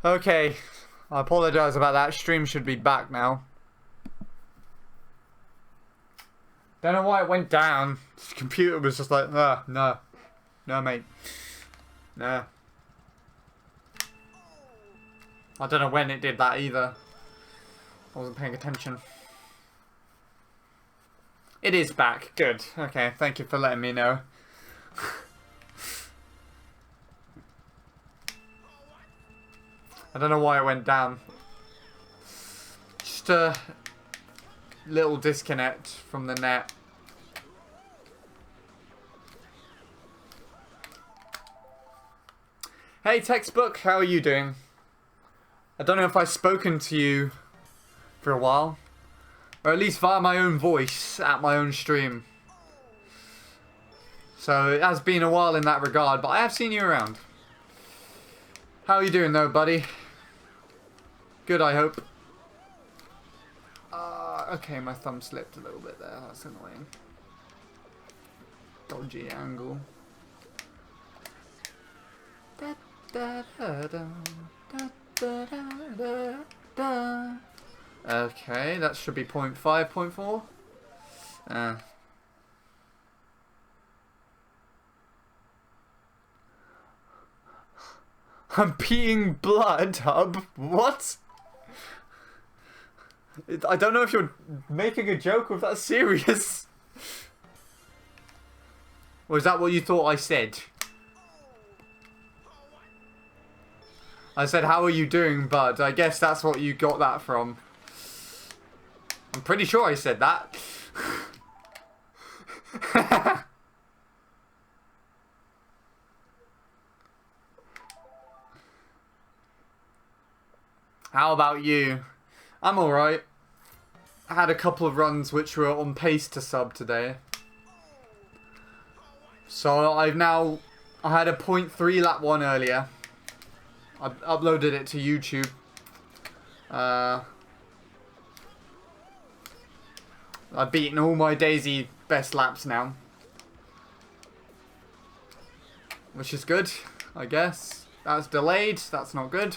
Okay, I apologise about that. Stream should be back now. Don't know why it went down. The computer was just like, no. No, mate. No. I don't know when it did that either. I wasn't paying attention. It is back. Good. Okay, thank you for letting me know. I don't know why it went down. Just a little disconnect from the net. Hey Textbook, how are you doing? I don't know if I've spoken to you for a while. Or at least via my own voice at my own stream. So it has been a while in that regard, but I have seen you around. How are you doing though, buddy? Good, I hope. Okay, my thumb slipped a little bit there. That's annoying. Dodgy angle. Okay, that should be 0.5, 0.4. I'm peeing blood, Hub. What? I don't know if you're making a joke or if that's serious. Or is that what you thought I said? I said, how are you doing, bud? I guess that's what you got that from. I'm pretty sure I said that. How about you? I'm alright. I had a couple of runs which were on pace to sub today. So I had a 0.3 lap one earlier. I uploaded it to YouTube. I've beaten all my Daisy best laps now. Which is good, I guess. That's delayed, that's not good.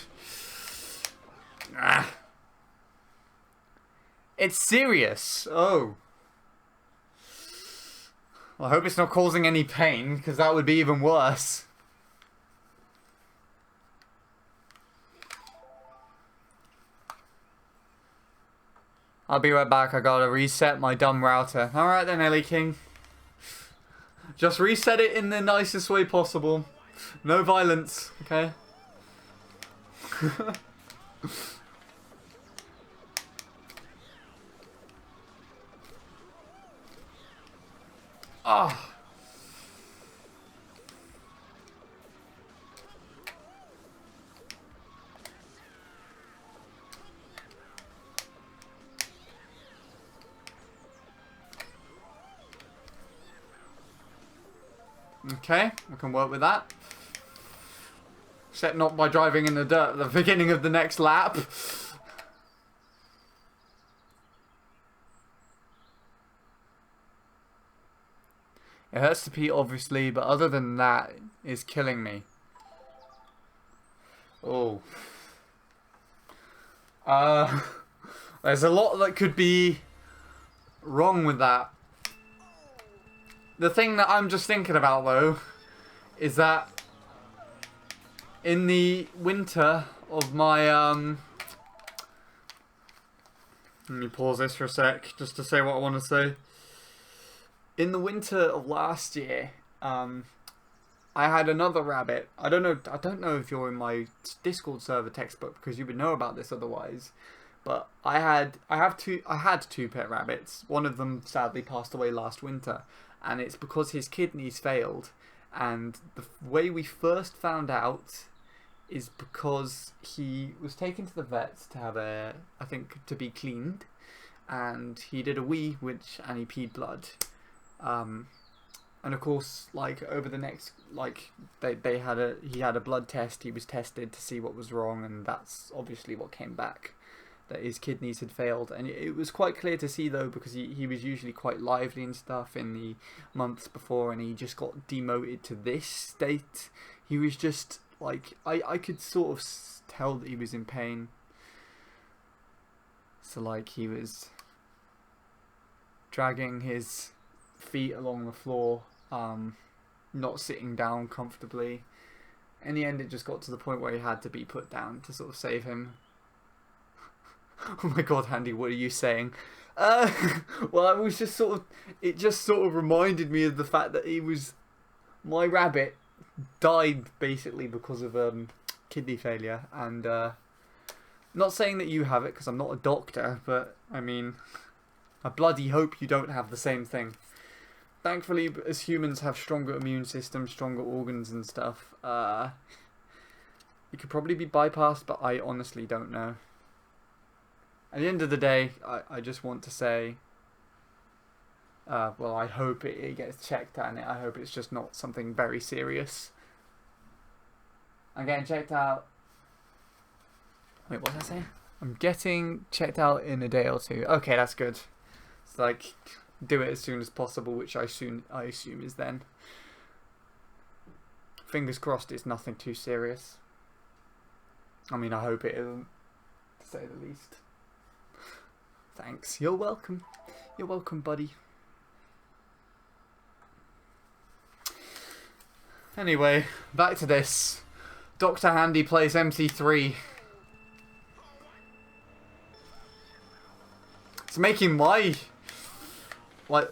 It's serious. Oh. I hope it's not causing any pain, because that would be even worse. I'll be right back. I gotta reset my dumb router. Alright then, Ellie King. Just reset it in the nicest way possible. No violence, okay? Ah. Okay, we can work with that. Except not by driving in the dirt at the beginning of the next lap. It hurts to pee, obviously, but other than that, it's killing me. Oh. There's a lot that could be wrong with that. The thing that I'm just thinking about, though, is that in the winter of my, let me pause this for a sec, just to say what I want to say. In the winter of last year, I had another rabbit. I don't know if you're in my Discord server Textbook, because you would know about this otherwise. But I had two pet rabbits. One of them sadly passed away last winter. And it's because his kidneys failed. And the way we first found out is because he was taken to the vet to have to be cleaned. And he did a wee, and he peed blood. And of course, like, over the next, like, he had a blood test. He was tested to see what was wrong. And that's obviously what came back. That his kidneys had failed, and it was quite clear to see, though, because he was usually quite lively and stuff in the months before, and he just got demoted to this state. He was just Like, I could sort of tell that he was in pain. So, like, he was dragging his feet along the floor, not sitting down comfortably. In the end, it just got to the point where he had to be put down to sort of save him. Oh my god, Andy, what are you saying? Well, I was just sort of... It just sort of reminded me of the fact that he was... My rabbit died, basically, because of kidney failure. And, not saying that you have it, because I'm not a doctor, but, I mean... I bloody hope you don't have the same thing. Thankfully, as humans have stronger immune systems, stronger organs and stuff, it could probably be bypassed, but I honestly don't know. At the end of the day, I just want to say, well, I hope it gets checked out, and I hope it's just not something very serious. I'm getting checked out. Wait, what did I say? I'm getting checked out in a day or two. Okay, that's good. It's like, do it as soon as possible, which I assume is then. Fingers crossed it's nothing too serious. I mean, I hope it isn't, to say the least. Thanks. You're welcome. You're welcome, buddy. Anyway, back to this. Dr. Handy plays MC3. It's making my, like,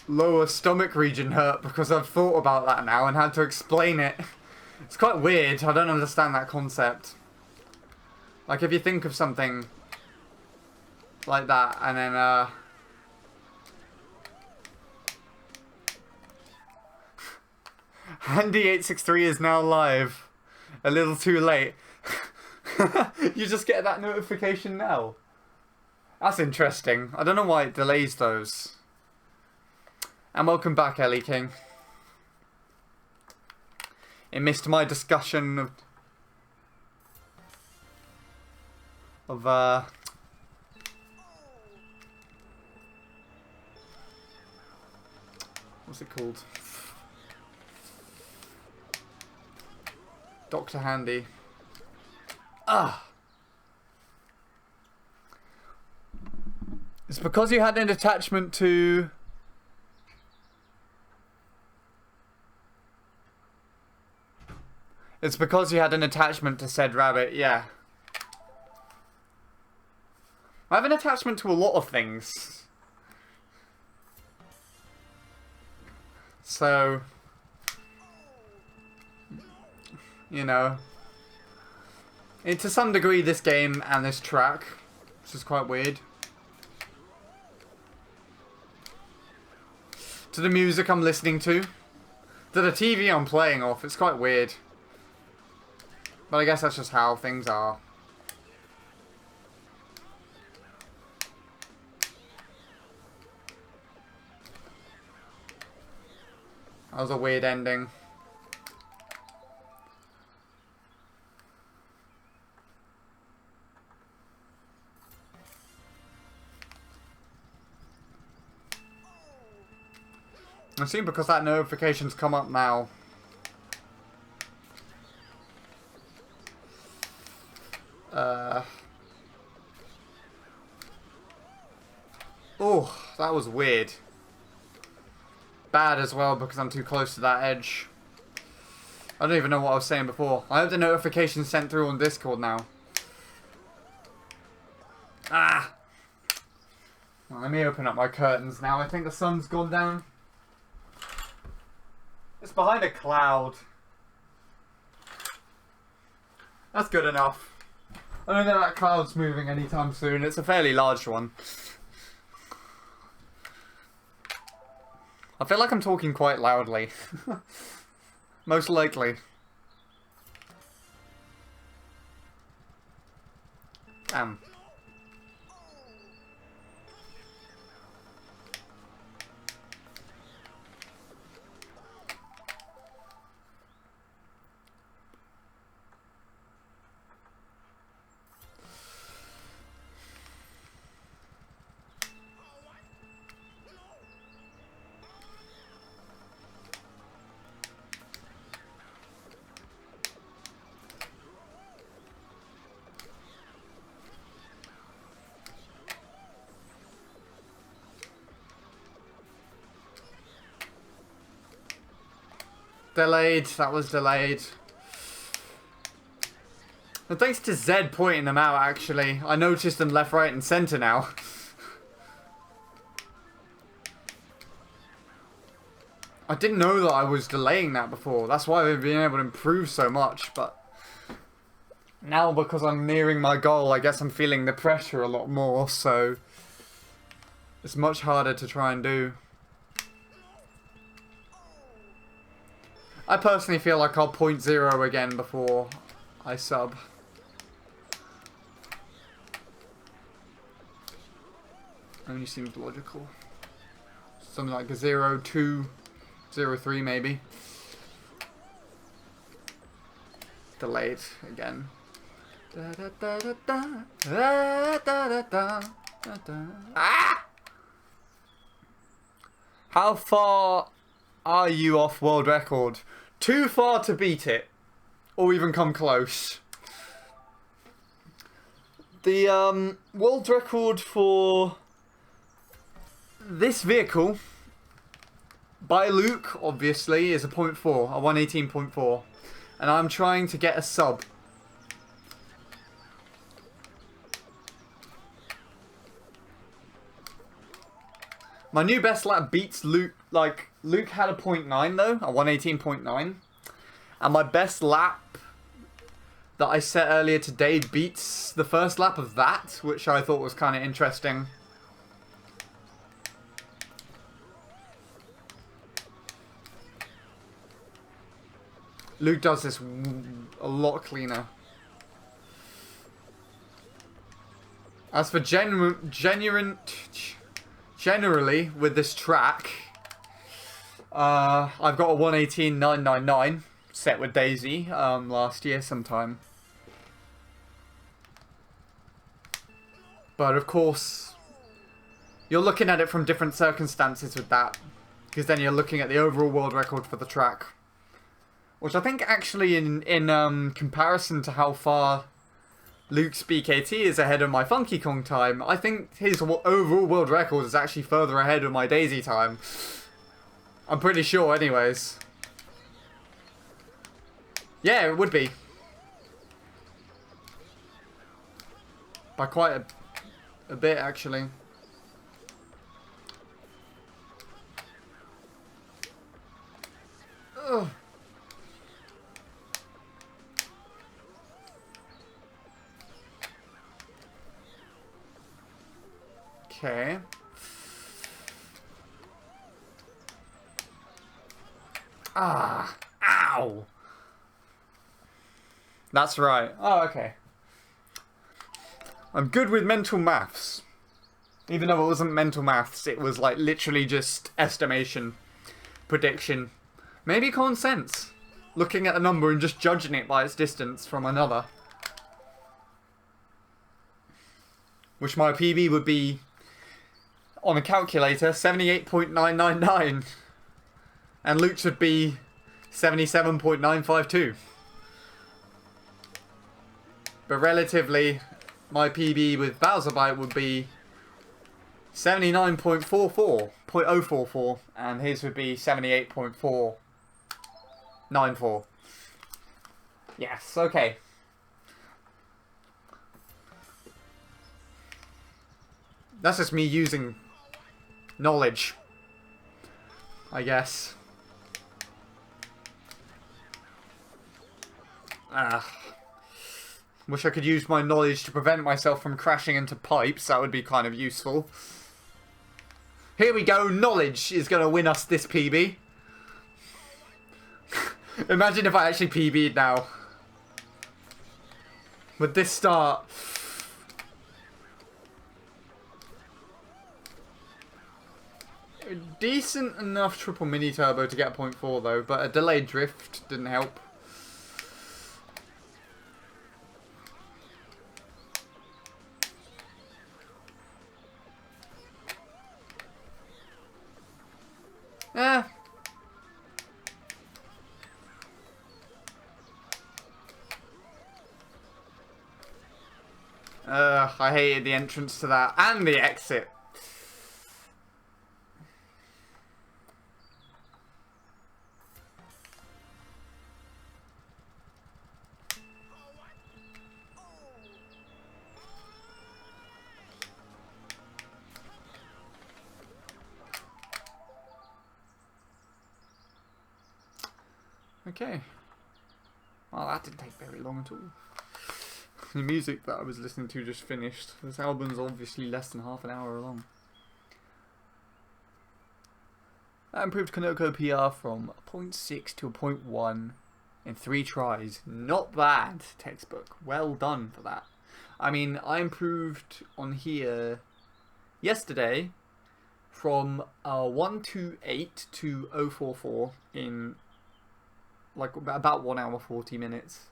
lower stomach region hurt because I've thought about that now and had to explain it. It's quite weird. I don't understand that concept. Like, if you think of something like that, and then, Handy863 is now live. A little too late. You just get that notification now. That's interesting. I don't know why it delays those. And welcome back, Ellie King. It missed my discussion of what's it called? Dr. Handy. Ah! It's because you had an attachment to... It's because you had an attachment to said rabbit, yeah. I have an attachment to a lot of things. So... You know. And to some degree, this game and this track, which is quite weird. To the music I'm listening to. To the TV I'm playing off. It's quite weird. But I guess that's just how things are. That was a weird ending. I see, because that notification's come up now. Oh, that was weird. Bad as well, because I'm too close to that edge. I don't even know what I was saying before. I have the notification sent through on Discord now. Ah! Well, let me open up my curtains now. I think the sun's gone down. It's behind a cloud. That's good enough. I don't think that cloud's moving anytime soon. It's a fairly large one. I feel like I'm talking quite loudly. Most likely. Damn. Delayed. That was delayed. And thanks to Zed pointing them out, actually. I noticed them left, right, and center now. I didn't know that I was delaying that before. That's why we've been able to improve so much, but... Now, because I'm nearing my goal, I guess I'm feeling the pressure a lot more, so... It's much harder to try and do. I personally feel like I'll 0.0 again before I sub. Only seems logical. Something like a 0.2, 0.3 maybe. Delayed again. Ah! How far are you off world record? Too far to beat it, or even come close. The world record for this vehicle by Luke, obviously, is a 0.4, a 118.4, and I'm trying to get a sub. My new best lap beats Luke. Like, Luke had a 0.9 though, a 118.9. And my best lap that I set earlier today beats the first lap of that, which I thought was kind of interesting. Luke does this a lot cleaner. As for generally with this track, I've got a 118.999 set with Daisy last year sometime. But of course, you're looking at it from different circumstances with that, because then you're looking at the overall world record for the track, which I think actually in comparison to how far Luke's BKT is ahead of my Funky Kong time, I think his overall world record is actually further ahead of my Daisy time. I'm pretty sure anyways. Yeah, it would be. By quite a bit, actually. Ugh. Okay. Ah. Ow. That's right. Oh, okay. I'm good with mental maths. Even though it wasn't mental maths, it was like literally just estimation, prediction, maybe common sense. Looking at a number and just judging it by its distance from another. Which my PB would be, on a calculator, 78.999. And Luke's would be 77.952. But relatively, my PB with Bowser Bite would be 79.44, 0.044, and his would be 78.494. Yes, okay. That's just me using knowledge, I guess. Wish I could use my knowledge to prevent myself from crashing into pipes. That would be kind of useful. Here we go. Knowledge is going to win us this PB. Imagine if I actually PB'd now. With this start. Decent enough triple mini turbo to get a 0.4 though, but a delayed drift didn't help. Eh. I hated the entrance to that and the exit. Okay. Well, that didn't take very long at all. The music that I was listening to just finished. This album's obviously less than half an hour long. That improved Kanoko PR from 0.6 to a 0.1 in 3 tries. Not bad, textbook. Well done for that. I mean, I improved on here yesterday from 128 to 044 in like about 1 hour 40 minutes.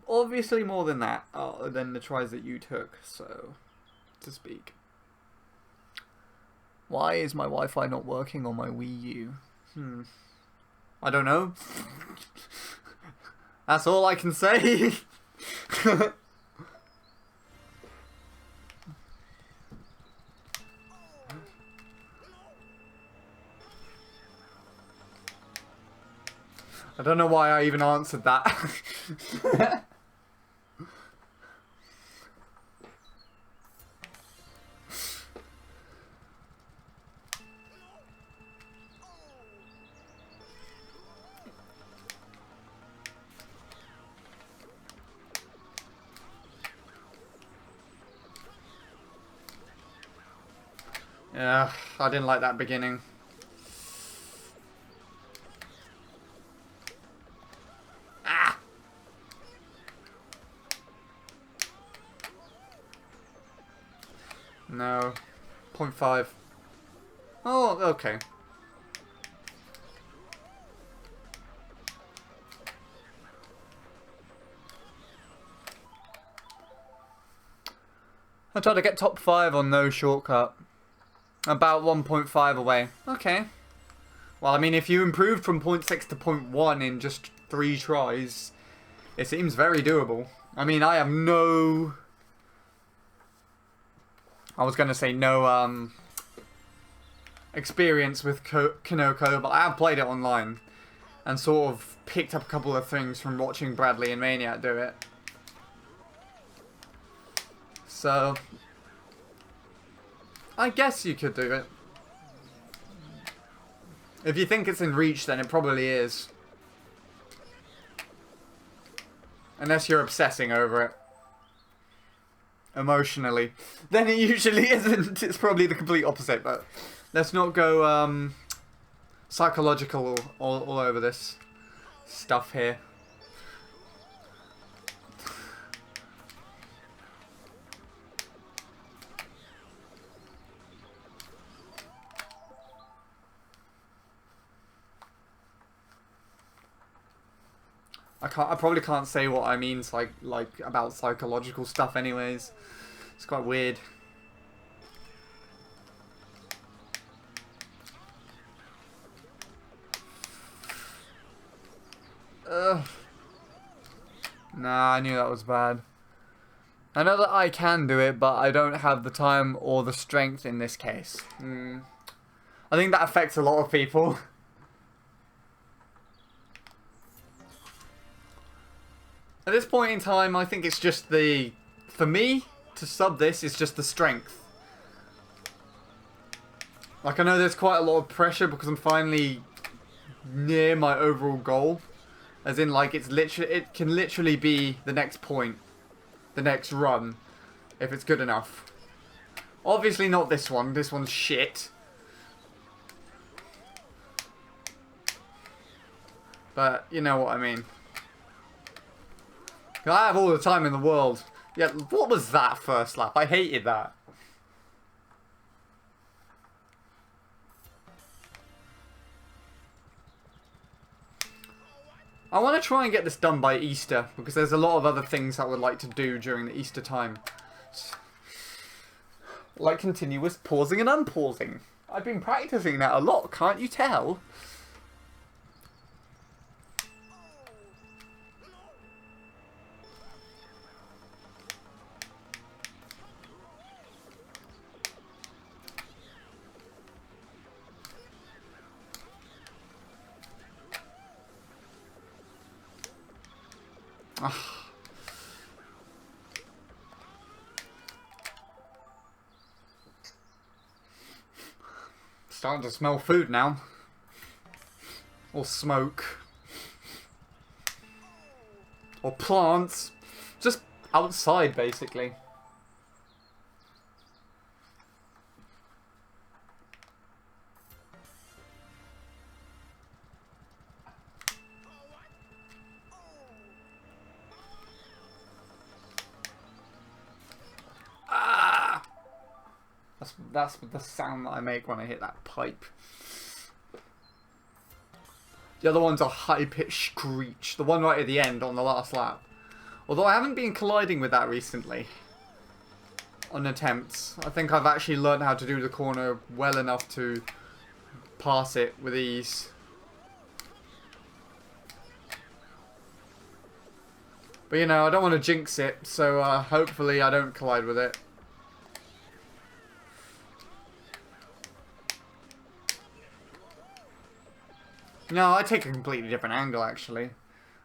Obviously more than that, than the tries that you took, so to speak. Why is my Wi-Fi not working on my Wii U? I don't know. That's all I can say. I don't know why I even answered that. Yeah, I didn't like that beginning. Ah! No. 0.5. Oh, okay. I tried to get top 5 on no shortcut. About 1.5 away. Okay. Well, I mean, if you improved from 0.6 to 0.1 in just 3 tries, it seems very doable. I mean, I have no... I was going to say no experience with Kanoko, but I have played it online and sort of picked up a couple of things from watching Bradley and Maniac do it. So, I guess you could do it. If you think it's in reach, then it probably is. Unless you're obsessing over it. Emotionally. Then it usually isn't. It's probably the complete opposite, but let's not go psychological all over this stuff here. I probably can't say what I mean like about psychological stuff anyways. It's quite weird. Nah, I knew that was bad. I know that I can do it, but I don't have the time or the strength in this case. I think that affects a lot of people. At this point in time, I think it's just the... For me, to sub this, is just the strength. Like, I know there's quite a lot of pressure because I'm finally near my overall goal. As in, like, it can literally be the next point. The next run. If it's good enough. Obviously not this one. This one's shit. But, you know what I mean. I have all the time in the world. Yeah, what was that first lap? I hated that. I want to try and get this done by Easter, because there's a lot of other things I would like to do during the Easter time. Like continuous pausing and unpausing. I've been practicing that a lot, can't you tell? Starting to smell food now. Or smoke. or plants. Just outside, basically. Ah! That's the sound that I make when I hit that pipe. The other one's a high-pitched screech. The one right at the end on the last lap. Although I haven't been colliding with that recently. On attempts. I think I've actually learned how to do the corner well enough to pass it with ease. But you know, I don't want to jinx it, so hopefully I don't collide with it. No, I take a completely different angle, actually.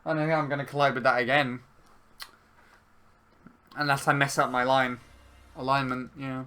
I don't think I'm going to collide with that again. Unless I mess up my alignment, yeah.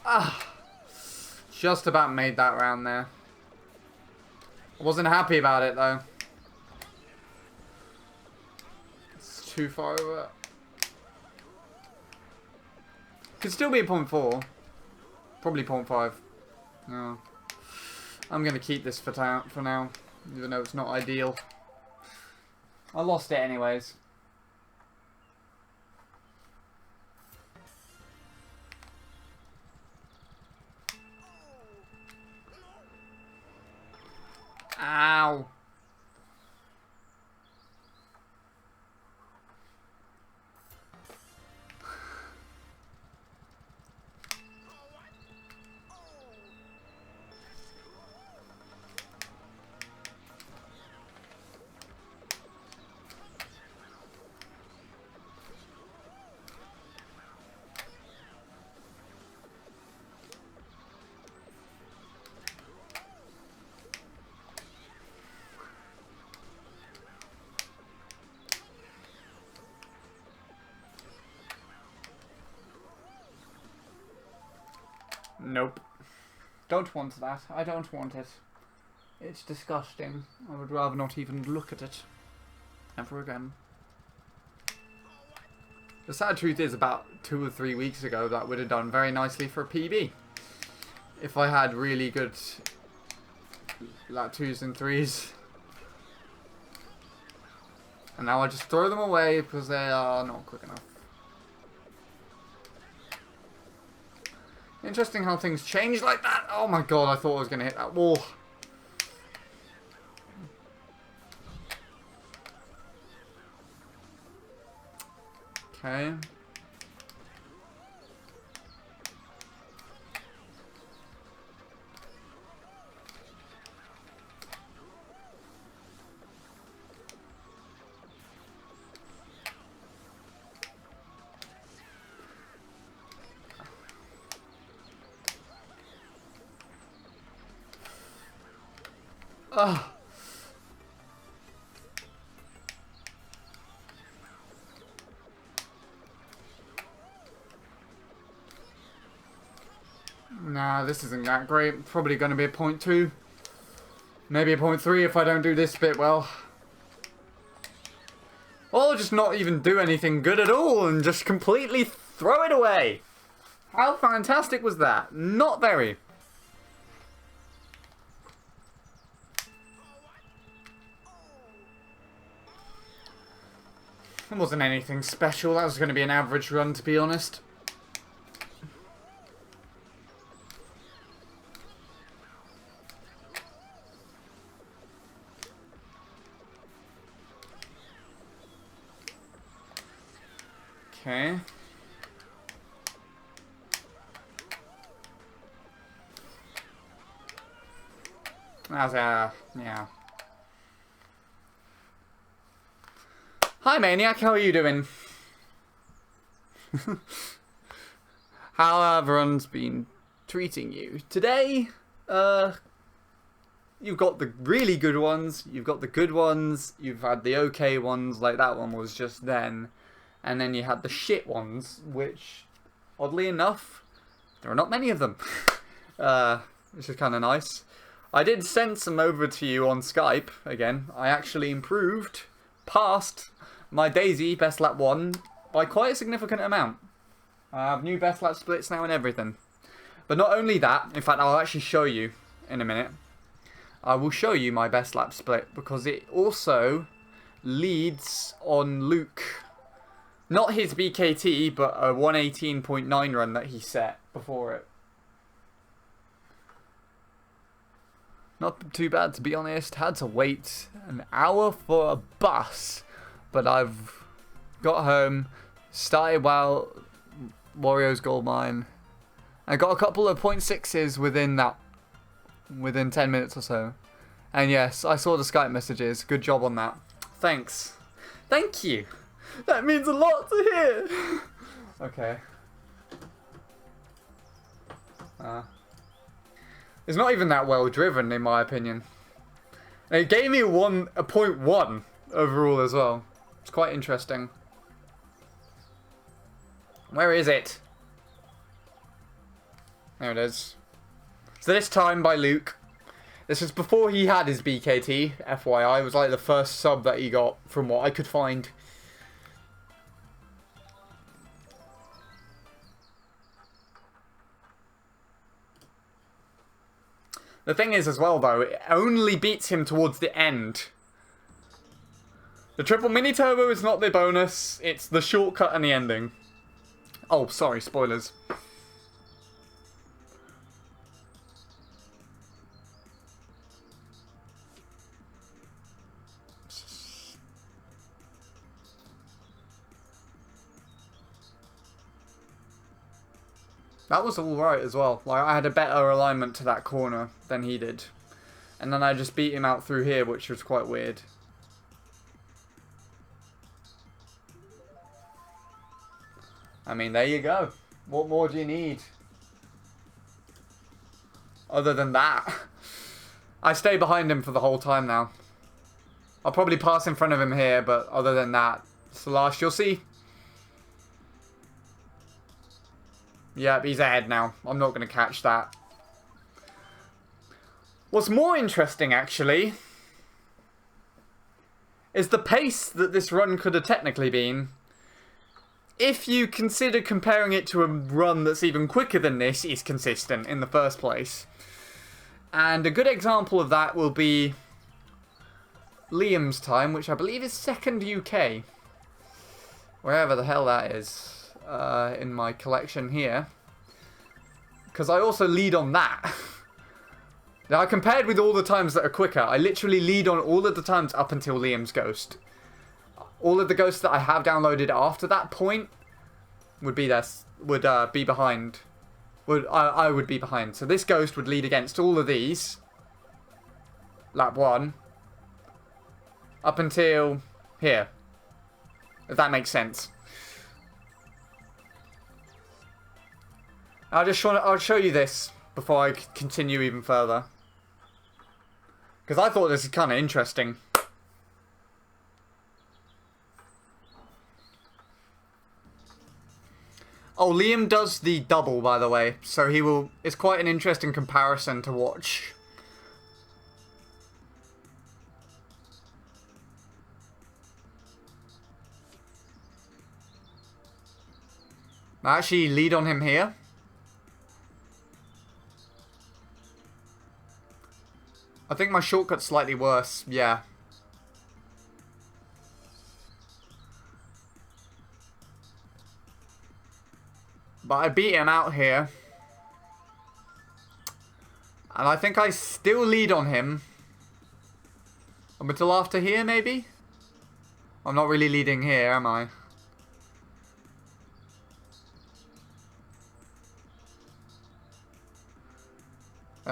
Ah, just about made that round there. I wasn't happy about it though. It's too far over. Could still be a 0.4. Probably 0.5. No. I'm gonna keep this for now, even though it's not ideal. I lost it anyways. Ow. Nope. Don't want that. I don't want it. It's disgusting. I would rather not even look at it. Ever again. The sad truth is, about 2 or 3 weeks ago, that would have done very nicely for a PB. If I had really good like 2s and 3s. And now I just throw them away because they are not quick enough. Interesting how things change like that. Oh my god, I thought I was going to hit that wall. Okay. Ugh. Nah, this isn't that great. Probably going to be a 0.2. Maybe a 0.3 if I don't do this bit well. Or just not even do anything good at all and just completely throw it away. How fantastic was that? Not very. It wasn't anything special. That was going to be an average run, to be honest. Okay. That's, yeah. Hi, Maniac, how are you doing? How have everyone's been treating you? Today, you've got the really good ones, you've got the good ones, you've had the okay ones, like that one was just then, and then you had the shit ones, which, oddly enough, there are not many of them. Which is kind of nice. I did send some over to you on Skype, again. I actually improved past my Daisy Best Lap 1 by quite a significant amount. I have new Best Lap splits now and everything. But not only that, in fact I'll actually show you in a minute. I will show you my Best Lap split because it also leads on Luke. Not his BKT, but a 118.9 run that he set before it. Not too bad, to be honest. Had to wait an hour for a bus, but I've got home, started while Wario's Gold Mine. I got a couple of 0.6s within 10 minutes or so. And yes, I saw the Skype messages. Good job on that. Thanks. Thank you. That means a lot to hear. Okay. It's not even that well driven, in my opinion. And it gave me a 0.1 overall as well. It's quite interesting. Where is it? There it is. So this time by Luke. This was before he had his BKT, FYI. It was like the first sub that he got from what I could find. The thing is as well though, it only beats him towards the end. The triple mini turbo is not the bonus, it's the shortcut and the ending. Oh, sorry, spoilers. That was alright as well. Like, I had a better alignment to that corner than he did. And then I just beat him out through here, which was quite weird. I mean, there you go. What more do you need? Other than that. I stay behind him for the whole time now. I'll probably pass in front of him here, but other than that, it's the last you'll see. Yep, he's ahead now. I'm not going to catch that. What's more interesting, actually, is the pace that this run could have technically been. If you consider comparing it to a run that's even quicker than this is consistent in the first place. And a good example of that will be Liam's time, which I believe is second UK. Wherever the hell that is. In my collection here. Because I also lead on that. Now, compared with all the times that are quicker, I literally lead on all of the times up until Liam's Ghost. All of the ghosts that I have downloaded after that point would be behind. I would be behind. So this ghost would lead against all of these. Lap 1. Up until here. If that makes sense. I'll show you this before I continue even further. Because I thought this is kind of interesting. Oh, Liam does the double, by the way. So he will... It's quite an interesting comparison to watch. I actually lead on him here. I think my shortcut's slightly worse, yeah. But I beat him out here. And I think I still lead on him. Up until after here, maybe? I'm not really leading here, am I?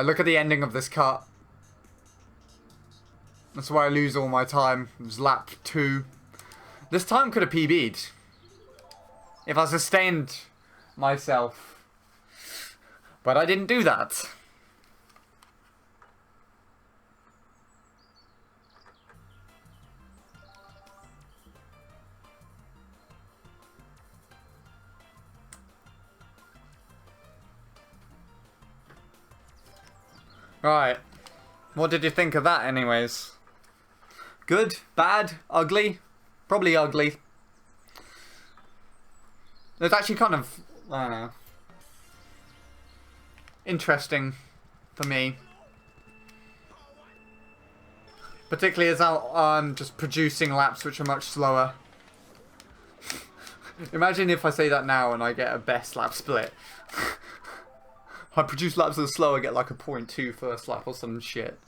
Look at the ending of this cut. That's why I lose all my time. It was lap 2. This time could have PB'd. If I sustained myself. But I didn't do that. Right. What did you think of that anyways? Good? Bad? Ugly? Probably ugly. It's actually kind of, I don't know, interesting for me. Particularly as I'm just producing laps which are much slower. Imagine if I say that now and I get a best lap split. I produce laps that are slow, I get like a 0.2 first lap or some shit.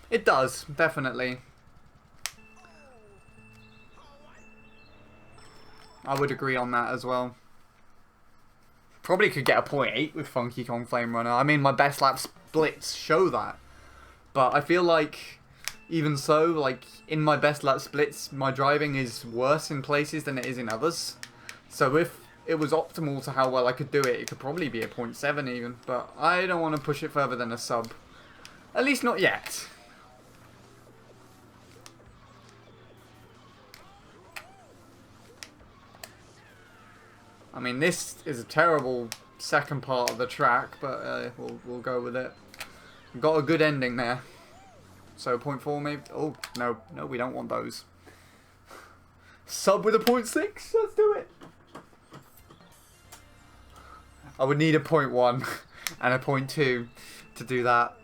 It does, definitely. I would agree on that as well. Probably could get a 0.8 with Funky Kong Flame Runner. I mean, my best lap splits show that. But I feel like, even so, like, in my best lap splits, my driving is worse in places than it is in others. So if it was optimal to how well I could do it, it could probably be a 0.7 even. But I don't want to push it further than a sub. At least not yet. I mean, this is a terrible second part of the track, but we'll go with it. Got a good ending there. So 0.4 maybe. Oh, no, we don't want those. Sub with a 0.6? Let's do it. I would need a 0.1 and a 0.2 to do that.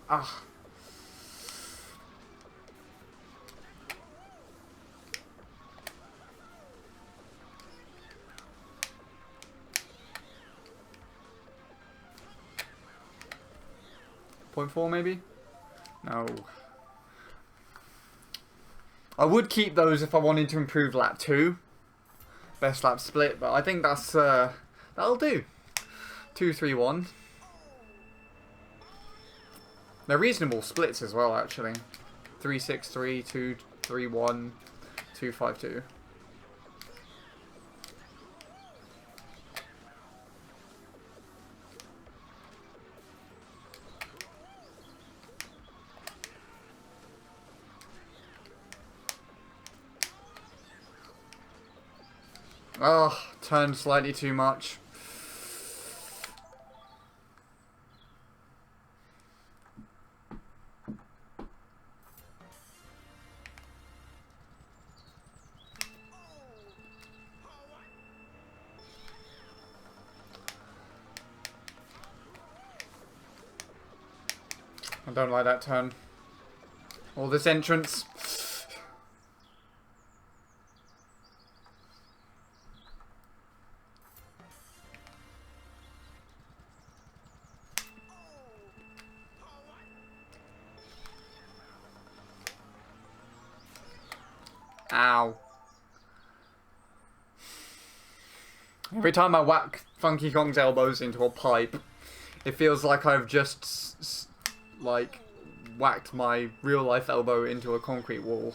Ah. Point 4 maybe? No. I would keep those if I wanted to improve lap 2. Best lap split, but I think that's that'll do. 2, 3, 1. They're reasonable splits as well, actually. 3, 6, 3, 2, 3, 1, 2, 5, 2. Oh, turned slightly too much. I don't like that turn. Or this entrance. Ow. Every time I whack Funky Kong's elbows into a pipe, it feels like I've just, like, whacked my real-life elbow into a concrete wall.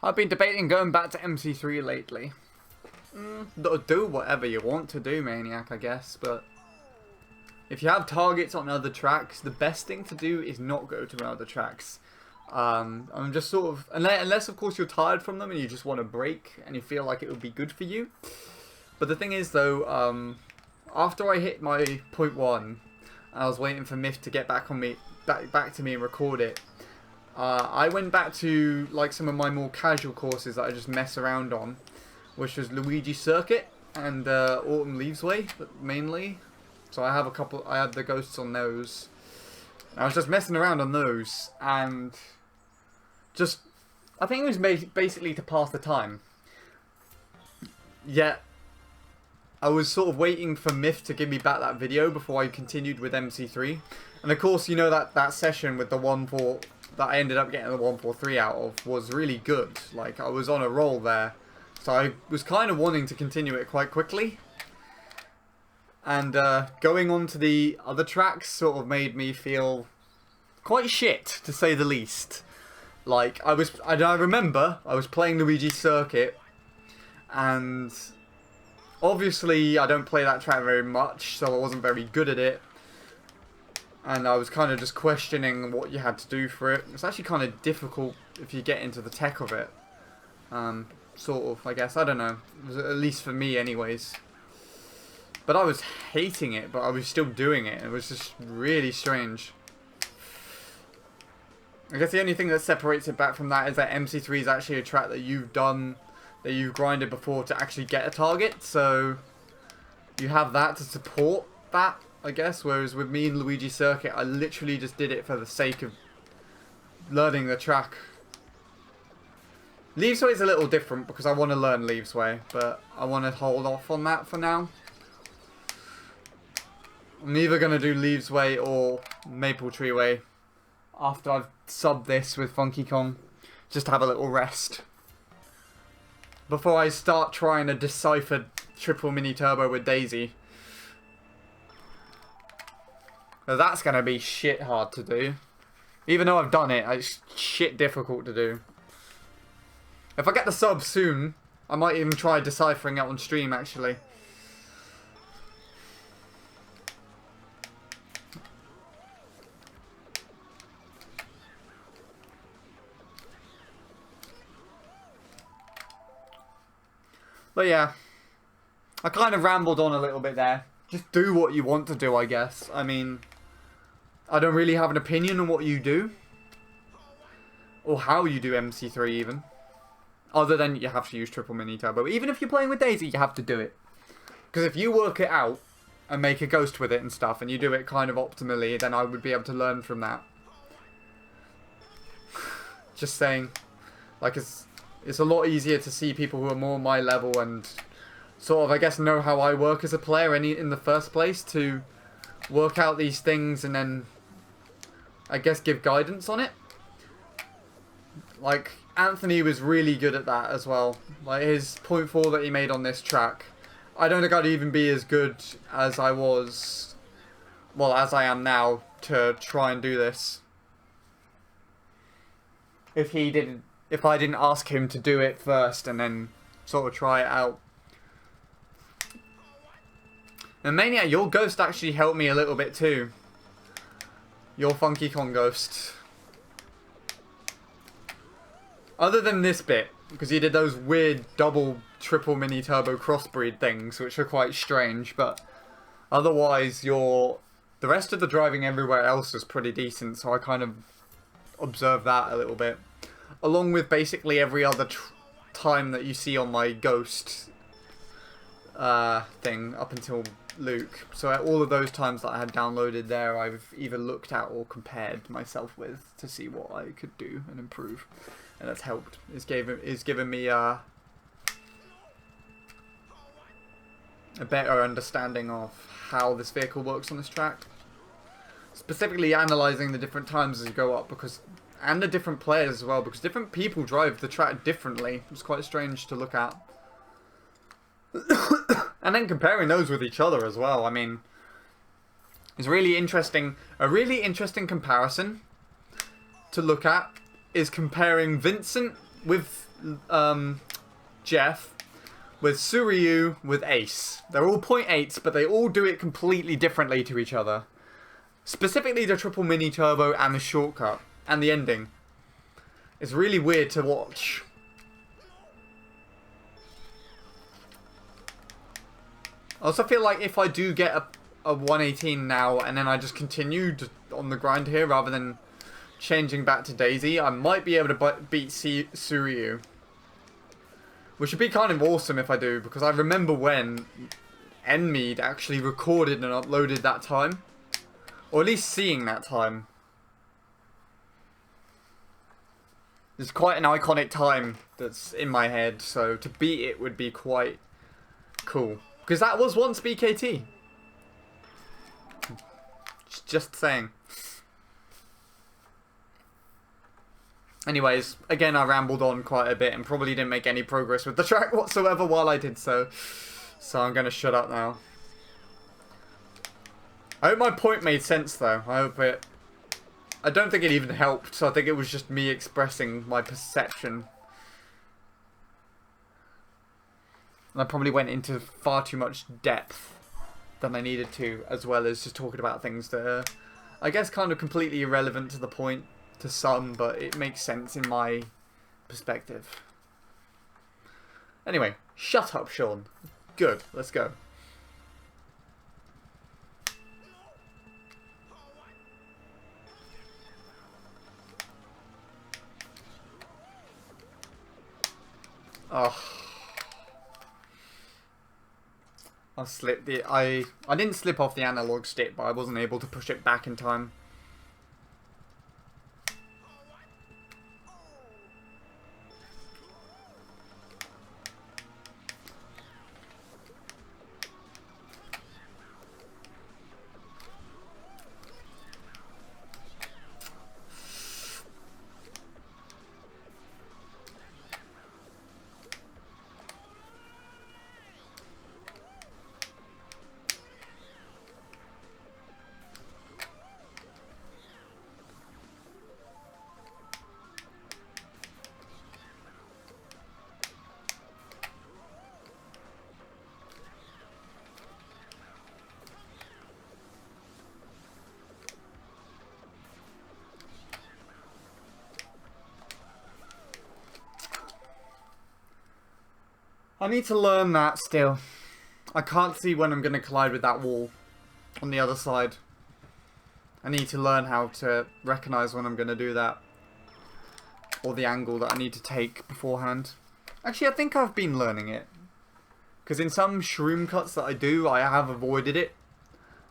I've been debating going back to MC3 lately. Do whatever you want to do, Maniac, I guess, but if you have targets on other tracks, the best thing to do is not go to other tracks. I'm just sort of, unless of course you're tired from them and you just want a break and you feel like it would be good for you. But the thing is though, after I hit my 0.1, and I was waiting for Myth to get back on me, back to me and record it. I went back to like some of my more casual courses that I just mess around on, which was Luigi Circuit and Autumn Leaves Way, mainly. So I have a couple. I had the ghosts on those. I was just messing around on those, and just I think it was basically to pass the time. Yet I was sort of waiting for Myth to give me back that video before I continued with MC3. And of course, you know that session with the 1-4 that I ended up getting the 1-4-3 out of was really good. Like, I was on a roll there. So I was kind of wanting to continue it quite quickly. And going on to the other tracks sort of made me feel quite shit, to say the least. Like, I remember I was playing Luigi Circuit, and obviously I don't play that track very much, so I wasn't very good at it. And I was kind of just questioning what you had to do for it. It's actually kind of difficult if you get into the tech of it. Sort of, I guess. I don't know. It was, at least for me anyways. But I was hating it, but I was still doing it. It was just really strange. I guess the only thing that separates it back from that is that MC3 is actually a track that you've done, that you've grinded before to actually get a target. So you have that to support that, I guess. Whereas with me and Luigi Circuit, I literally just did it for the sake of learning the track. Leaves Way is a little different because I want to learn Leaves Way, but I want to hold off on that for now. I'm either going to do Leaves Way or Maple Tree Way after I've subbed this with Funky Kong. Just to have a little rest before I start trying to decipher triple mini turbo with Daisy. Now that's going to be shit hard to do. Even though I've done it, it's shit difficult to do. If I get the sub soon, I might even try deciphering it on stream, actually. But yeah, I kind of rambled on a little bit there. Just do what you want to do, I guess. I mean, I don't really have an opinion on what you do. Or how you do MC3 even. Other than you have to use triple mini turbo. Even if you're playing with Daisy, you have to do it. Because if you work it out and make a ghost with it and stuff, and you do it kind of optimally, then I would be able to learn from that. Just saying. Like, it's a lot easier to see people who are more my level and sort of, I guess, know how I work as a player in the first place to work out these things and then, I guess, give guidance on it. Like, Anthony was really good at that as well. Like, his 0.4 that he made on this track, I don't think I'd even be as good as I was, well, as I am now, to try and do this. If I didn't ask him to do it first and then sort of try it out. And Maniac, your ghost actually helped me a little bit too. Your Funky Kong ghost. Other than this bit, because he did those weird double, triple mini turbo crossbreed things, which are quite strange, but otherwise the rest of the driving everywhere else was pretty decent, so I kind of observed that a little bit. Along with basically every other time that you see on my ghost thing up until Luke. So at all of those times that I had downloaded there, I've either looked at or compared myself with to see what I could do and improve. And that's helped. It's given me a better understanding of how this vehicle works on this track. Specifically analysing the different times as you go up, and the different players as well, because different people drive the track differently. It's quite strange to look at. And then comparing those with each other as well. I mean, it's really interesting. A really interesting comparison to look at is comparing Vincent with Jeff, with Suryu with Ace. They're all 0.8s, but they all do it completely differently to each other. Specifically the triple mini turbo and the shortcut. And the ending. It's really weird to watch. I also feel like if I do get a 118 now and then I just continue on the grind here rather than changing back to Daisy, I might be able to beat Suryu. Which would be kind of awesome if I do, because I remember when Enmead actually recorded and uploaded that time. Or at least seeing that time. It's quite an iconic time that's in my head, so to beat it would be quite cool. Because that was once BKT. Just saying. Anyways, again, I rambled on quite a bit and probably didn't make any progress with the track whatsoever while I did so. So I'm going to shut up now. I hope my point made sense, though. I hope it... I don't think it even helped, so I think it was just me expressing my perception. And I probably went into far too much depth than I needed to, as well as just talking about things that are, I guess, kind of completely irrelevant to the point. To some, but it makes sense in my perspective. Anyway, shut up, Sean. Good, let's go. Oh. I slipped the... I didn't slip off the analog stick, but I wasn't able to push it back in time. I need to learn that still. I can't see when I'm going to collide with that wall on the other side. I need to learn how to recognise when I'm going to do that. Or the angle that I need to take beforehand. Actually, I think I've been learning it. Because in some shroom cuts that I do, I have avoided it.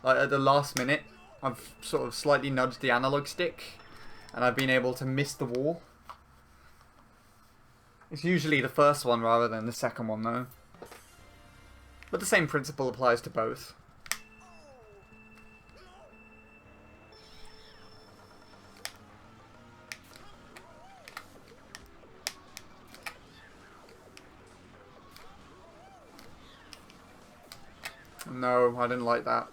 Like at the last minute, I've sort of slightly nudged the analog stick. And I've been able to miss the wall. It's usually the first one rather than the second one, though. But the same principle applies to both. No, I didn't like that.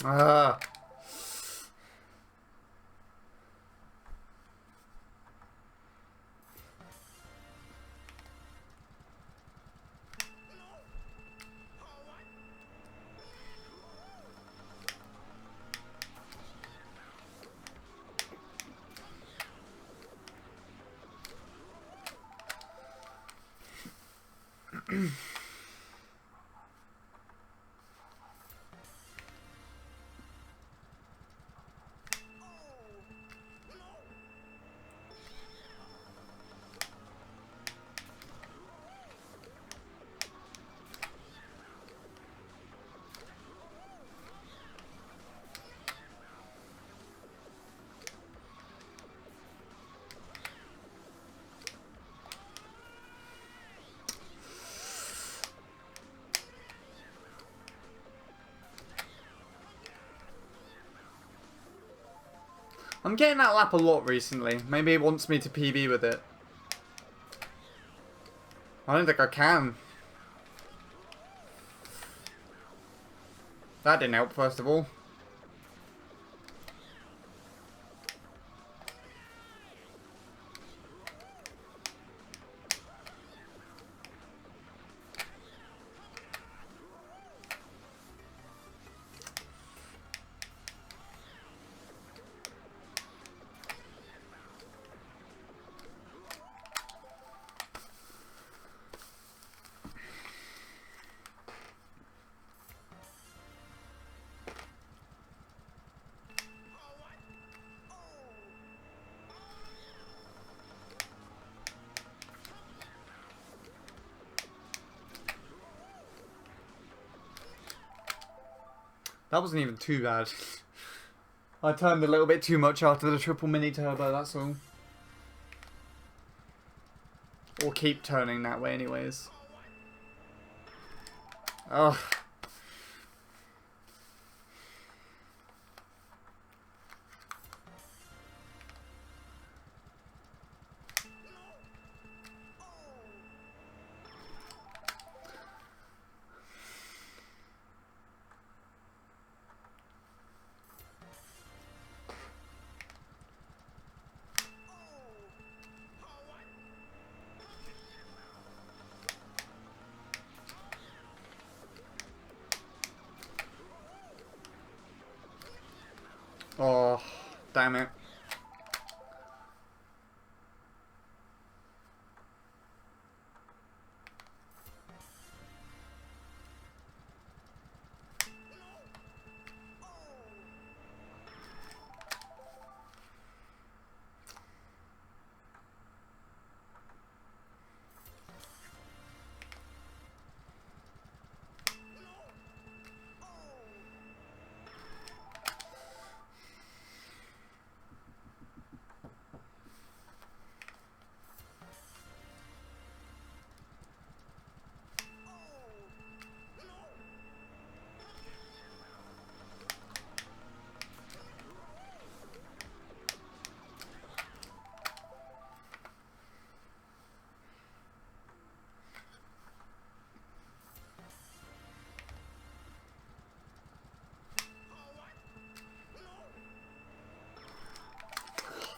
Ah. I'm getting that lap a lot recently. Maybe it wants me to PB with it. I don't think I can. That didn't help, first of all. That wasn't even too bad. I turned a little bit too much after the triple mini turbo, that's all. Or keep turning that way anyways. Ugh. Oh, damn it.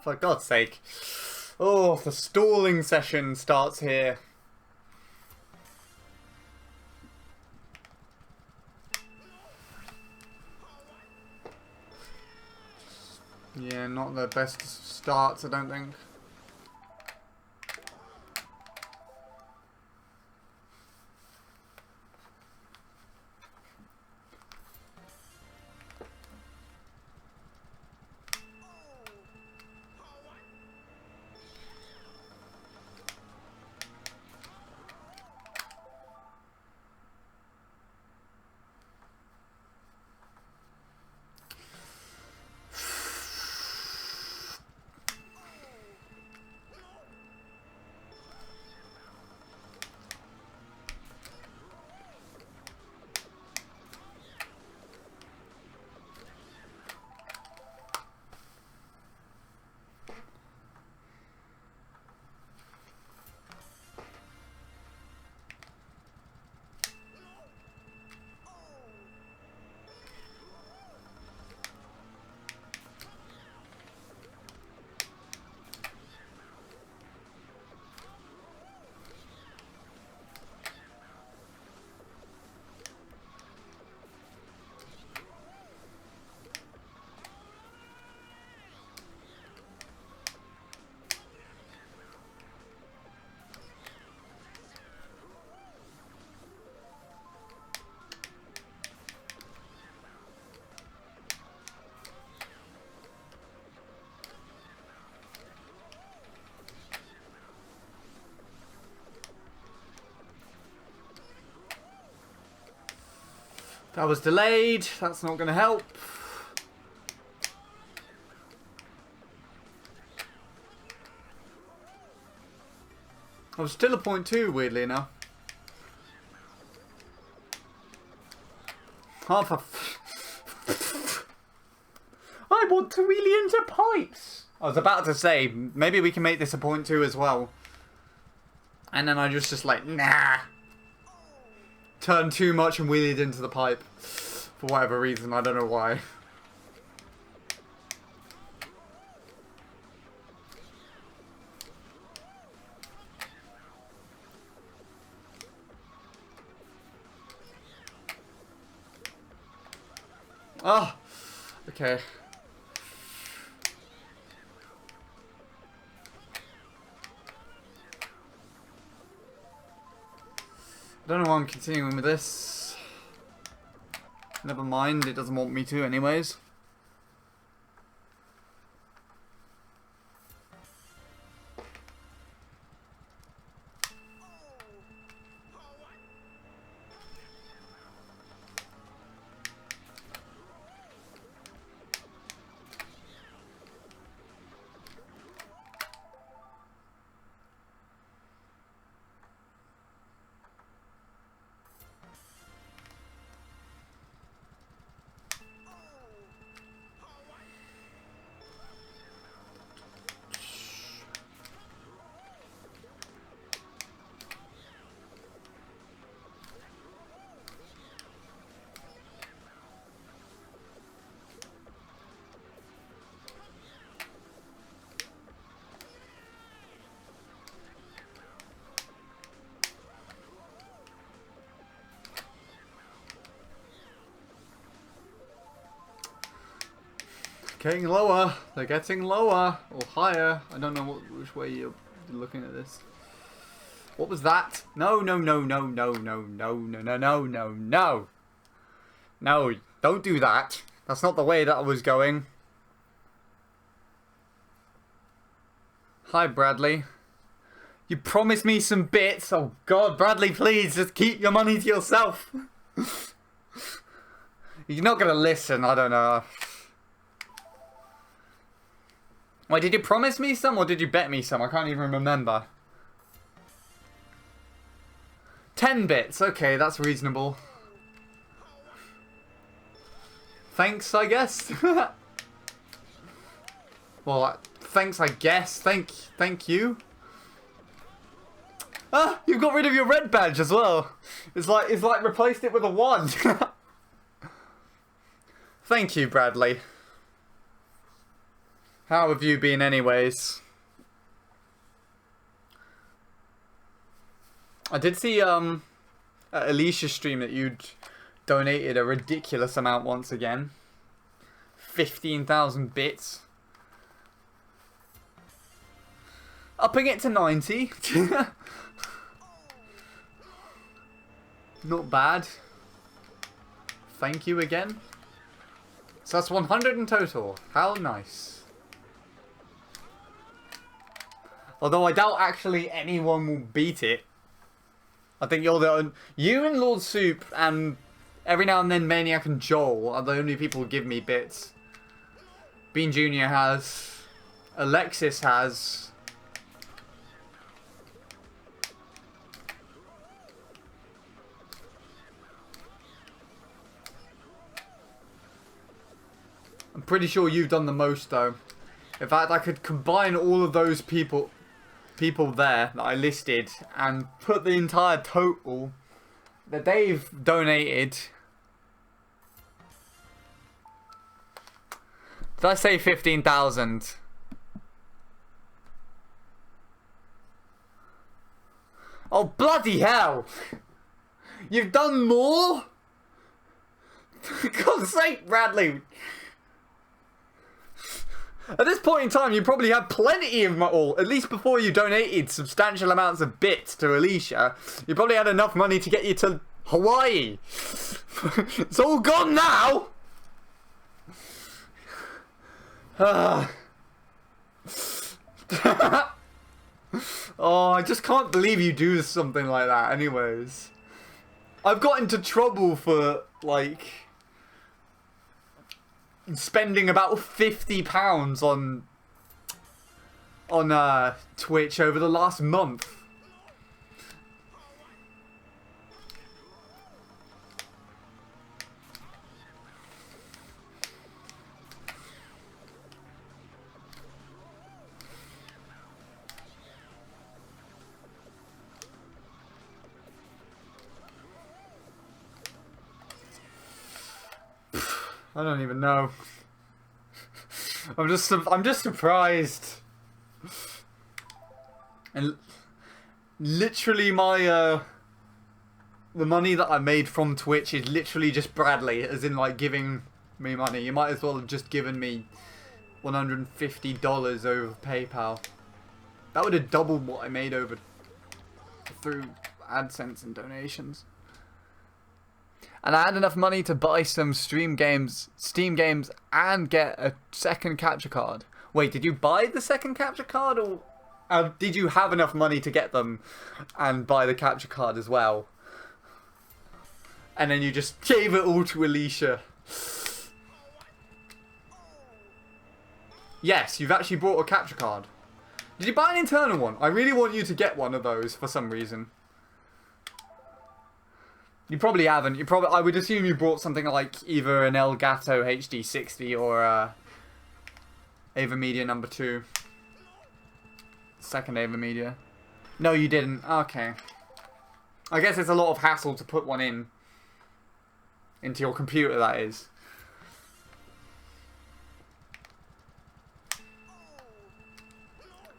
For God's sake. Oh, the stalling session starts here. Yeah, not the best starts, I don't think. That was delayed. That's not going to help. I was still a 0.2, weirdly enough. Half a... I want to wheelie into pipes. I was about to say, maybe we can make this a 0.2 as well. And then I just like, nah. Turned too much and wheelied into the pipe. For whatever reason, I don't know why. Oh, okay. I don't know why I'm continuing with this. Never mind, it doesn't want me to anyways. Getting lower. They're getting lower. Or higher. I don't know which way you're looking at this. What was that? No, no, no, no, no, no, no, no, no, no, no, no. No, don't do that. That's not the way that I was going. Hi, Bradley. You promised me some bits. Oh, God, Bradley, please, just keep your money to yourself. You're not going to listen, I don't know. Wait, did you promise me some or did you bet me some? I can't even remember. 10 bits. Okay, that's reasonable. Thanks, I guess. Well, thanks, I guess. Thank you. Ah, you've got rid of your red badge as well. It's like replaced it with a 1. Thank you, Bradley. How have you been anyways? I did see at Alicia's stream that you'd donated a ridiculous amount once again. 15,000 bits. Upping it to 90. Not bad. Thank you again. So that's 100 in total. How nice. Although I doubt actually anyone will beat it. I think you and Lord Soup and every now and then Maniac and Joel are the only people who give me bits. Bean Jr. has. Alexis has. I'm pretty sure you've done the most though. In fact, I could combine all of those people there that I listed and put the entire total that they've donated. Did I say 15,000? Oh, bloody hell! You've done more? For God's sake, Bradley! At this point in time, you probably have plenty of money, at least before you donated substantial amounts of bits to Alicia, you probably had enough money to get you to Hawaii. It's all gone now! Oh, I just can't believe you do something like that anyways. I've got into trouble for, like, spending about £50 on Twitch over the last month. I don't even know. I'm just surprised. And literally my the money that I made from Twitch is literally just Bradley, as in like giving me money. You might as well have just given me $150 over PayPal. That would have doubled what I made over through AdSense and donations. And I had enough money to buy some Steam games, and get a second capture card. Wait, did you buy the second capture card, or did you have enough money to get them and buy the capture card as well? And then you just gave it all to Alicia. Yes, you've actually bought a capture card. Did you buy an internal one? I really want you to get one of those for some reason. You probably haven't. I would assume you bought something like either an Elgato HD60 or Ava Media number 2. Second Ava Media. No, you didn't. Okay. I guess it's a lot of hassle to put one into your computer, that is.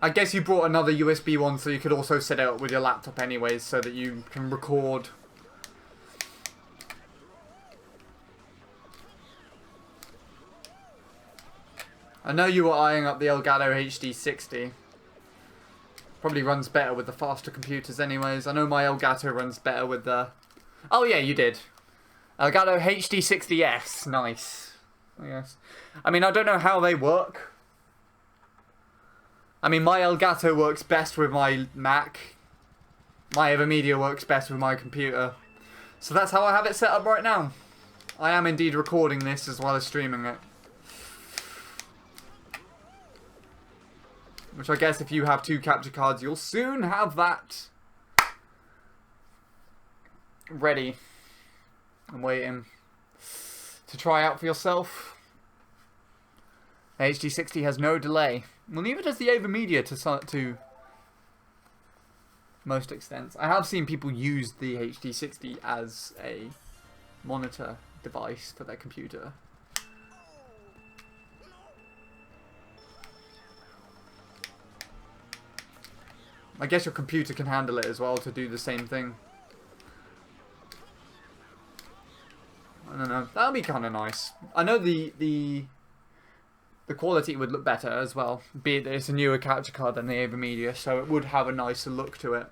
I guess you brought another USB one so you could also set it up with your laptop anyways, so that you can record. I know you were eyeing up the Elgato HD60. Probably runs better with the faster computers anyways. I know my Elgato runs better with the... Oh yeah, you did. Elgato HD60S. Nice. I guess. I mean, I don't know how they work. I mean, my Elgato works best with my Mac. My AverMedia works best with my computer. So that's how I have it set up right now. I am indeed recording this as well as streaming it. Which I guess if you have 2 capture cards, you'll soon have that ready and waiting to try out for yourself. The HD60 has no delay. Well, neither does the AverMedia to most extents. I have seen people use the HD60 as a monitor device for their computer. I guess your computer can handle it as well to do the same thing. I don't know. That would be kind of nice. I know the quality would look better as well, be it that it's a newer capture card than the AverMedia, so it would have a nicer look to it.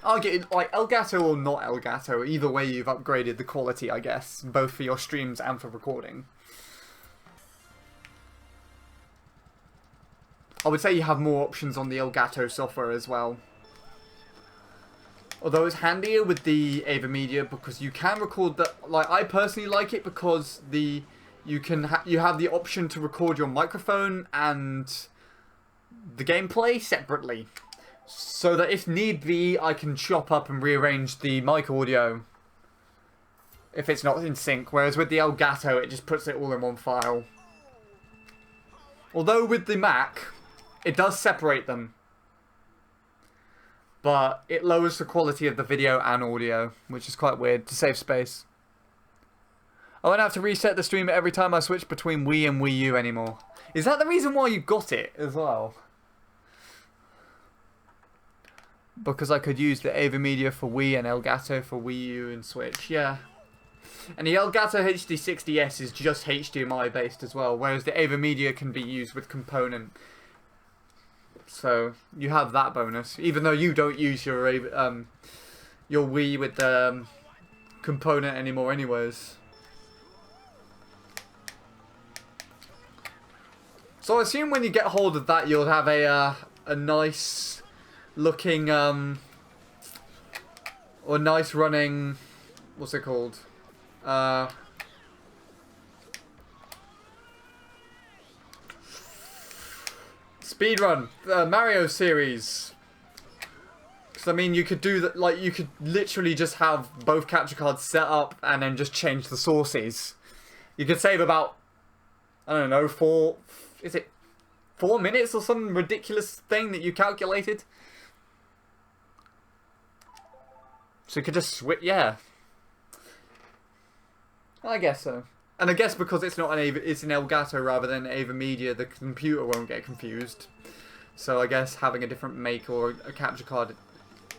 I'll get like Elgato or not Elgato. Either way, you've upgraded the quality, I guess, both for your streams and for recording. I would say you have more options on the Elgato software as well. Although it's handier with the AverMedia because you can record the... Like, I personally like it because you have the option to record your microphone and the gameplay separately. So that if need be, I can chop up and rearrange the mic audio if it's not in sync. Whereas with the Elgato, it just puts it all in one file. Although with the Mac... It does separate them, but it lowers the quality of the video and audio, which is quite weird to save space. I won't have to reset the stream every time I switch between Wii and Wii U anymore. Is that the reason why you got it as well? Because I could use the AverMedia for Wii and Elgato for Wii U and Switch, yeah. And the Elgato HD60S is just HDMI based as well, whereas the AverMedia can be used with component. So you have that bonus, even though you don't use your Wii with the component anymore, anyways. So I assume when you get hold of that, you'll have a nice looking or nice running. What's it called? Speedrun, Mario series. Because I mean, you could do that. Like, you could literally just have both capture cards set up and then just change the sources. You could save about, I don't know, 4 minutes or some ridiculous thing that you calculated. So you could just switch. Yeah, I guess so. And I guess because it's not it's an Elgato rather than AverMedia, the computer won't get confused. So I guess having a different make or a capture card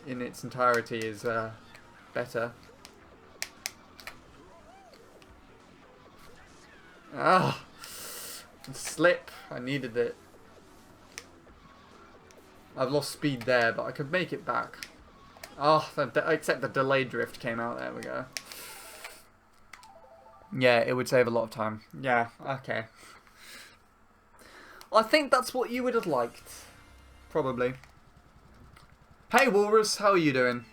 in its entirety is better. Ah, slip. I needed it. I've lost speed there, but I could make it back. Oh, except the delay drift came out. There we go. Yeah, it would save a lot of time. Yeah, okay. I think that's what you would have liked. Probably. Hey, Walrus, how are you doing?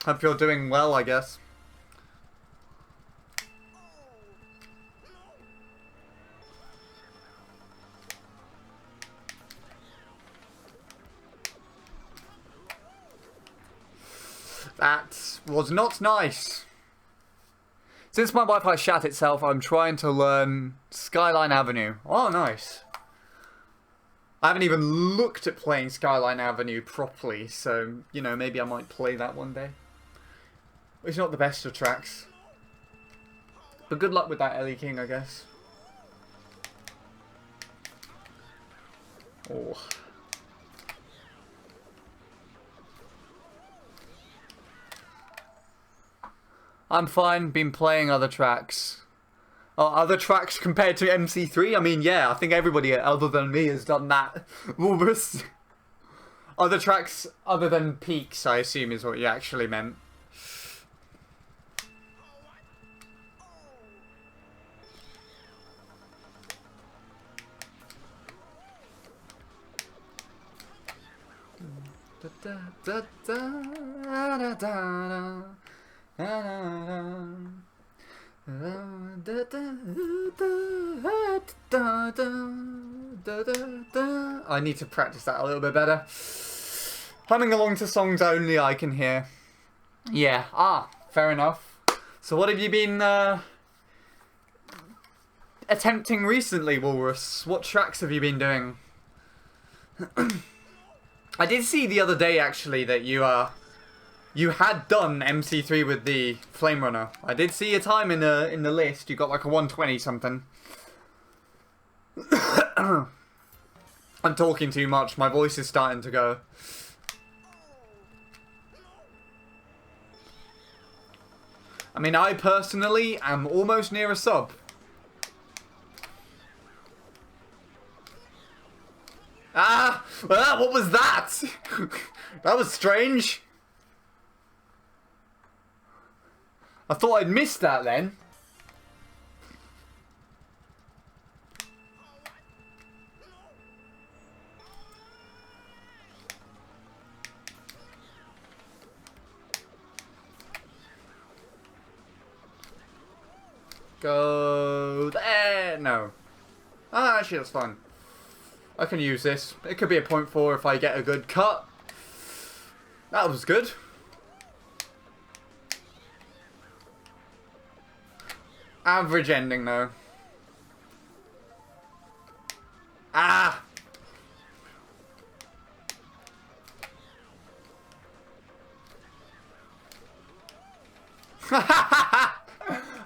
Hope you're doing well, I guess. That was not nice. Since my Wi-Fi shat itself, I'm trying to learn Skyline Avenue. Oh, nice. I haven't even looked at playing Skyline Avenue properly, so, you know, maybe I might play that one day. It's not the best of tracks. But good luck with that, Ellie King, I guess. Oh. I'm fine, been playing other tracks. Oh, other tracks compared to MC3? I mean, yeah, I think everybody other than me has done that. Wolbers. Other tracks other than Peaks, I assume, is what you actually meant. I need to practice that a little bit better. Humming along to songs only I can hear. Yeah, fair enough. So what have you been attempting recently, Walrus? What tracks have you been doing? I did see the other day actually that you had done MC3 with the Flame Runner. I did see a time in the list. You got like a 120 something. I'm talking too much. My voice is starting to go. I mean, I personally am almost near a sub. Ah! What was that? That was strange. I thought I'd missed that then. Go there. No. Ah, actually, that's fun. I can use this. It could be a 0.4 if I get a good cut. That was good. Average ending, though. Ah!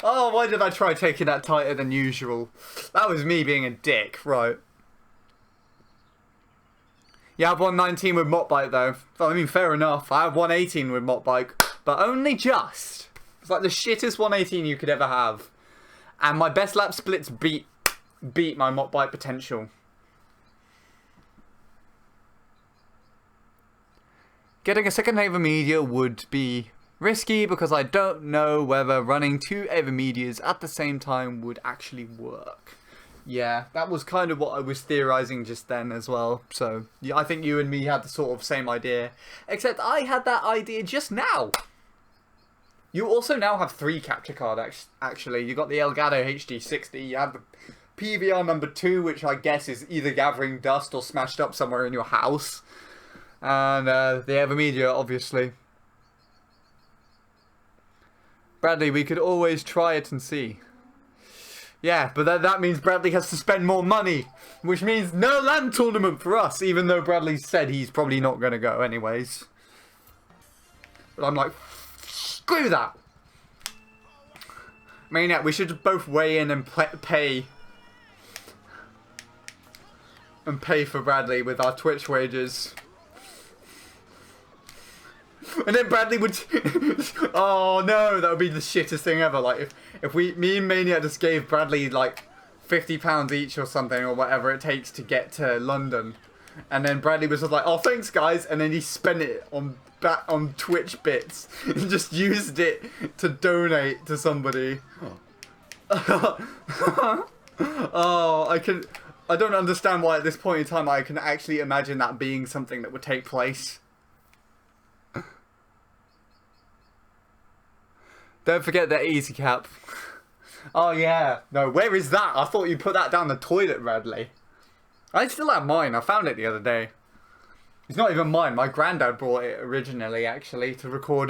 Oh, why did I try taking that tighter than usual? That was me being a dick, right. Yeah, I have 119 with Mopbike though. I mean, fair enough. I have 118 with Mopbike, but only just. It's like the shittest 118 you could ever have. And my best lap splits beat my Mopbike potential. Getting a second Avermedia would be risky because I don't know whether running two Avermedias at the same time would actually work. Yeah, that was kind of what I was theorizing just then as well. So, yeah, I think you and me had the sort of same idea. Except I had that idea just now. You also now have 3 capture cards, actually. You got the Elgato HD60. You have the PVR number 2, which I guess is either gathering dust or smashed up somewhere in your house. And the Avermedia, obviously. Bradley, we could always try it and see. Yeah, but that means Bradley has to spend more money, which means no LAN tournament for us, even though Bradley said he's probably not going to go anyways. But I'm like, screw that. I mean, yeah, we should both weigh in and pay for Bradley with our Twitch wages. And then Bradley would... Oh no, that would be the shittest thing ever. Like, if me and Mania just gave Bradley, like, £50 each or something, or whatever it takes to get to London. And then Bradley was just like, oh, thanks, guys. And then he spent it on Twitch bits. And just used it to donate to somebody. Oh, I don't understand why at this point in time I can actually imagine that being something that would take place. Don't forget that easy cap. Oh yeah. No, where is that? I thought you put that down the toilet, Bradley. I still have mine. I found it the other day. It's not even mine. My granddad brought it originally, actually, to record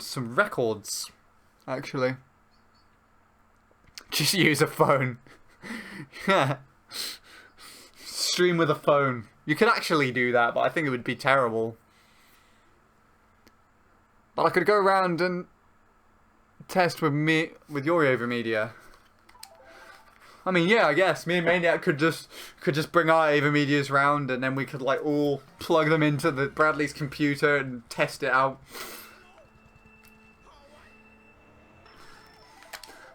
some records, actually. Just use a phone. Yeah. Stream with a phone. You could actually do that, but I think it would be terrible. But I could go around and test with your Avermedia. I mean, yeah, I guess me and Maniac could just bring our Ava Medias round, and then we could like all plug them into the Bradley's computer and test it out.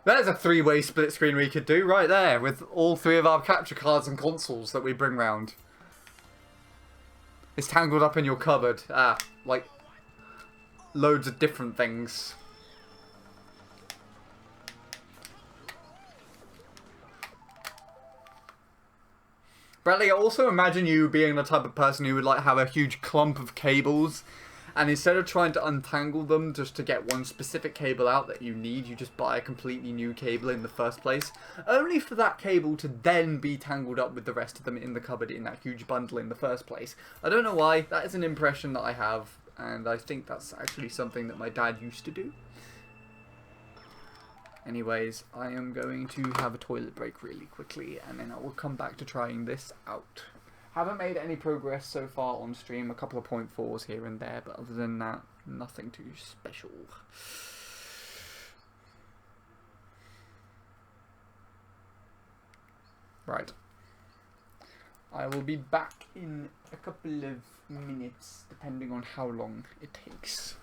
There's a three-way split screen we could do right there with all three of our capture cards and consoles that we bring round. It's tangled up in your cupboard. Like loads of different things. Bradley, I also imagine you being the type of person who would like have a huge clump of cables, and instead of trying to untangle them just to get one specific cable out that you need, you just buy a completely new cable in the first place, only for that cable to then be tangled up with the rest of them in the cupboard in that huge bundle in the first place. I don't know why, that is an impression that I have, and I think that's actually something that my dad used to do. Anyways, I am going to have a toilet break really quickly, and then I will come back to trying this out. Haven't made any progress so far on stream, a couple of 0.4s here and there, but other than that, nothing too special. Right. I will be back in a couple of minutes, depending on how long it takes.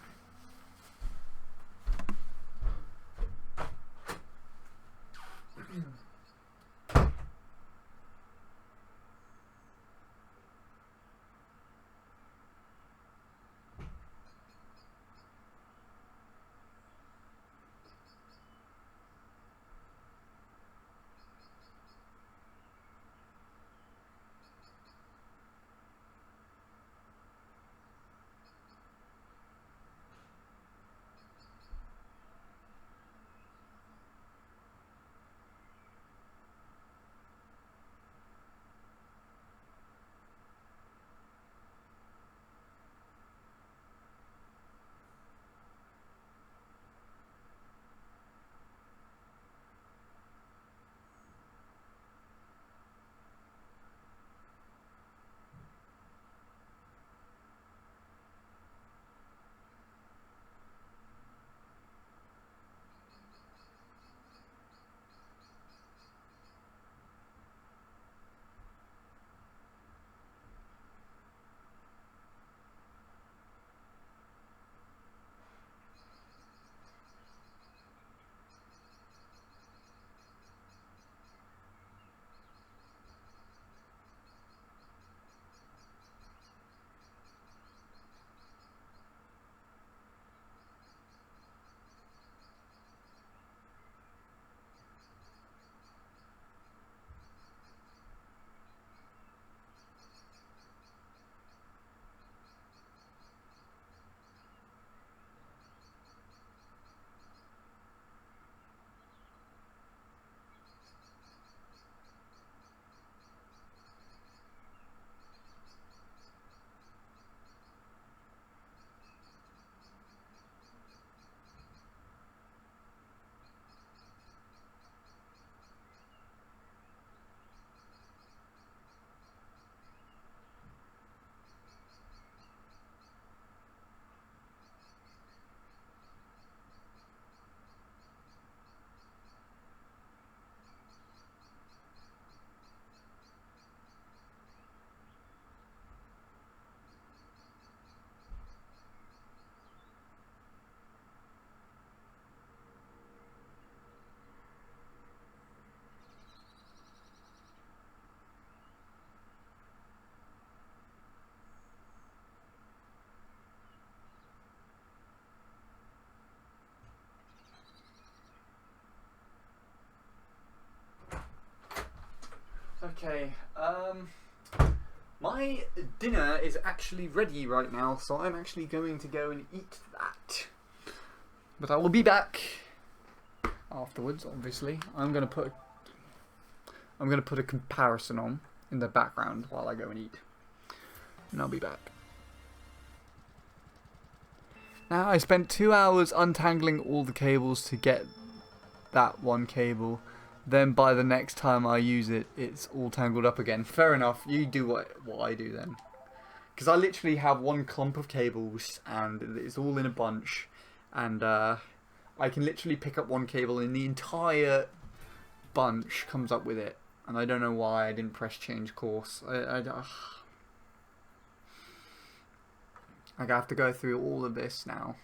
Okay, my dinner is actually ready right now, so I'm actually going to go and eat that. But I will be back afterwards, obviously. I'm gonna put a comparison on in the background while I go and eat. And I'll be back. Now, I spent 2 hours untangling all the cables to get that one cable. Then by the next time I use it, it's all tangled up again. Fair enough, you do what I do then. Because I literally have one clump of cables and it's all in a bunch. And I can literally pick up one cable in the entire bunch comes up with it, and I don't know why I didn't press change course. I have to go through all of this now.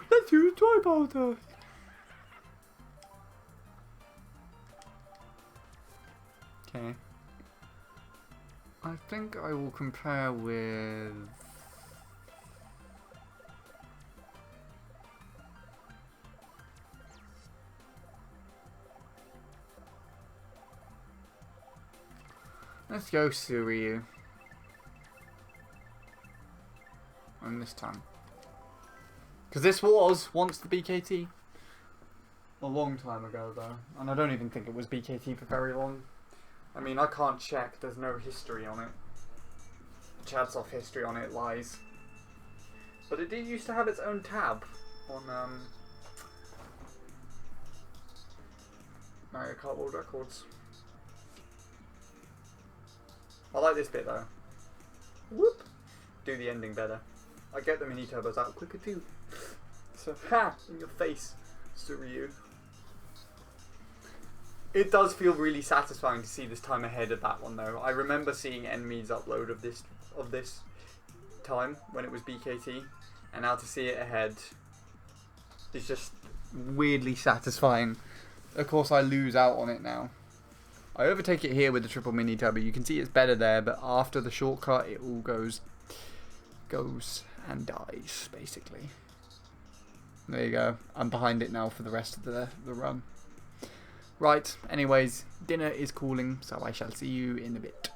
Let's use dry powder. Okay. I think I will compare with... Let's go Suryu. And this time. Because this was once the BKT. A long time ago though. And I don't even think it was BKT for very long. I mean, I can't check. There's no history on it. Chadsoft history on it lies. But it did used to have its own tab on Mario Kart World Records. I like this bit though. Whoop! Do the ending better. I get the mini turbos out quicker too. So, ha! In your face, Suryu. It does feel really satisfying to see this time ahead of that one though. I remember seeing Enmy's upload of this time when it was BKT, and now to see it ahead is just weirdly satisfying. Of course I lose out on it now. I overtake it here with the triple mini turbo. You can see it's better there, but after the shortcut it all goes and dies basically. There you go. I'm behind it now for the rest of the run. Right, anyways, dinner is calling, so I shall see you in a bit.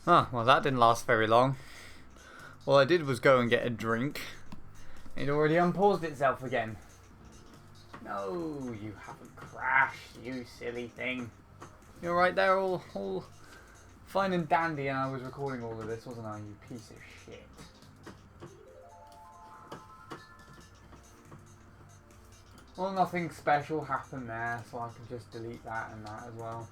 Ah, well that didn't last very long. All I did was go and get a drink. It already unpaused itself again. No, you haven't crashed, you silly thing. You're right there, all fine and dandy, and I was recording all of this, wasn't I, you piece of shit. Well, nothing special happened there, so I can just delete that and that as well.